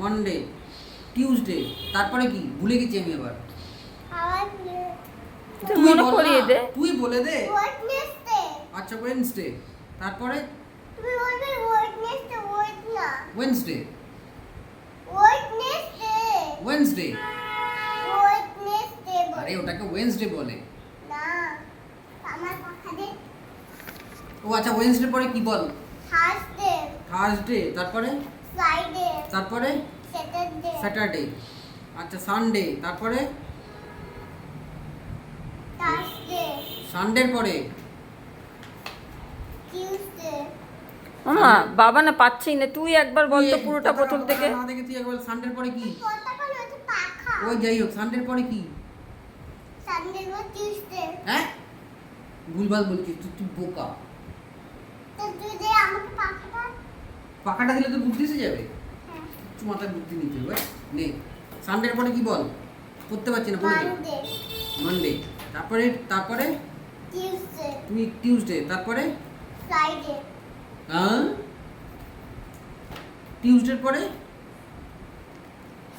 Monday, Tuesday, তারপরে কি ভুলে গেছি আমি আবার। তুই মনে করিয়ে দে। তুই বলে দে। ওয়েডনেসডে। আচ্ছা ওয়েডনেসডে, তারপরে তুমি বলবে ওয়েডনেসডে, ওয়েড না। Wednesday, Wednesday. ওয়েডনেসডে। ওয়েডনেসডে বল। আরে ওটাকে ওয়েডনেসডে বলে না, আমার কথা দে। ও আচ্ছা ওয়েডনেসডে পরে কি বল? থার্সডে, থার্সডে, তারপরে ফ্রাইডে, তারপরে স্যাটারডে, স্যাটারডে, আচ্ছা সানডে, তারপরে থার্সডে, সানডের পরে টিউসডে। মামা বাবা না পাচ্ছি না, তুই একবার বল তো পুরোটা প্রথম থেকে। না দেখে তুই একবার সানডের পরে কি? কথা বলো তো পাখা। ওই যাই হোক সানডের পরে কি? সানডে বা টিউসডে। হ্যাঁ ভুলভাল বলছিস তুই, তুই বোকা। তো তুই দে আমাকে পাখাটা। পাখাটা দিলে তো বুদ্ধি এসে যাবে। হ্যাঁ। তুই মাথায় বুদ্ধি নিতে হবে নে। সানডের পরে কি বল? পড়তে পারছি না বলে দে। মানডে, মানডে, তারপরে তারপরে টিউসডে, তুমি টিউসডে, তারপরে ফ্রাইডে, হ্যাঁ টিউসডের পরে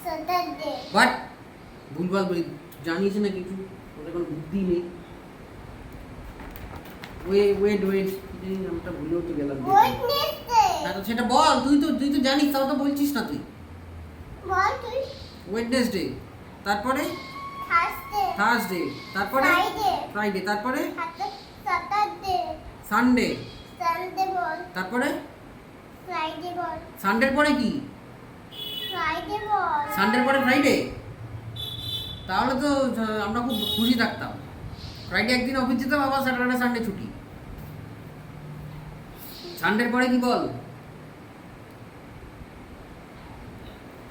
স্যাটারডে। বাট ভুলভাল বলি, জানিস না কিছু, ওদের কোনো বুদ্ধি নেই। ওয়েট নামটা ভুলেও তো গেলাম। ওয়েডনেসডে। হ্যাঁ তো সেটা বল, তুই তো জানিস, তাও তো বলছিস না তুই। বল তুই। ওয়েডনেসডে, তারপরে থার্সডে, থার্সডে, তারপরে ফ্রাইডে, ফ্রাইডে, তারপরে স্যাটারডে, সানডে, সানডে বল, তারপরে ফ্রাইডে বল, সানডের পরে কি? ফ্রাইডে বল। সানডের পরে ফ্রাইডে, তাহলে তো আমরা খুব খুশি থাকতাম। ফ্রাইডে একদিন অফিস যেতাম, আবার স্যাটারডে সানডে ছুটি। সানডের পরে কি বল?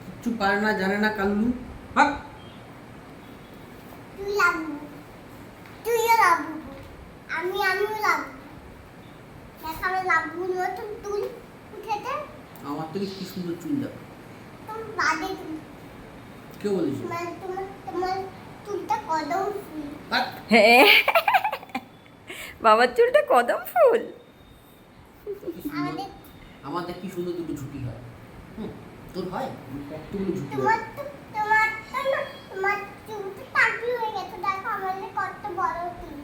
কিচ্ছু পারে না, জানে না কাল্লু। হাক তুই লাগবো, তুইও লাগবো, আমিও লাগবো। দেখ আমার লাগবো নতুন তুল উঠেছে। আমার থেকে কি সুন্দর চুল দেখ। তোমার বাদে তুল। কে বলিস? তোমার চুলটা কদম ফুল। হাক। হ্যাঁ বাবার চুলটা কদম ফুল। কি সুন্দর। আমাদের আমাদের কি সুন্দর দুটো ছুটি হয়। তোর হয় কতগুলো ছুটি তোমার হয়। তো তোমার তো না, তোমার চুলটা টাকি হয়ে গেছে, দেখো আমাদের কত বড় চুল।